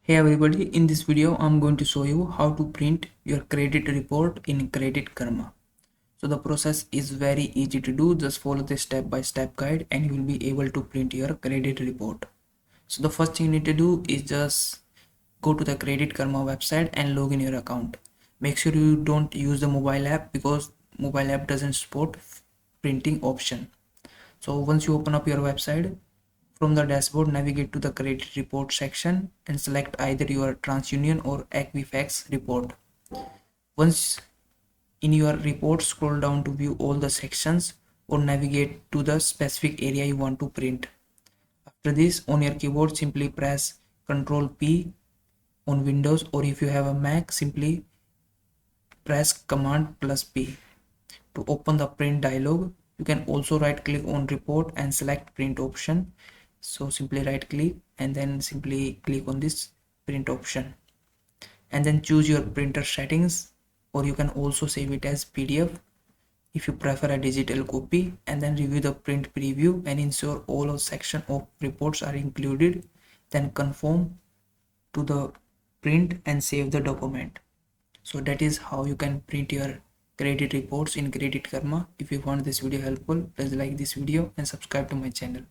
Hey everybody, in this video I'm going to show you how to print your credit report in Credit Karma. So the process is very easy to do. Just follow the step-by-step guide and you will be able to print your credit report. So the first thing you need to do is just go to the Credit Karma website and log in your account. Make sure you don't use the mobile app because mobile app doesn't support printing option. So once you open up your website, from the dashboard, navigate to the credit report section and select either your TransUnion or Equifax report. Once in your report, scroll down to view all the sections or navigate to the specific area you want to print. After this, on your keyboard, simply press Ctrl P on Windows, or if you have a Mac, simply press Command plus P. To open the print dialog, you can also right click on report and select print option. So simply right click and then simply click on this print option and then choose your printer settings, or you can also save it as PDF if you prefer a digital copy, and then review the print preview and ensure all of section of reports are included. Then conform to the print and save the document. So that is how you can print your credit reports in Credit Karma. If you found this video helpful, please like this video and subscribe to my channel.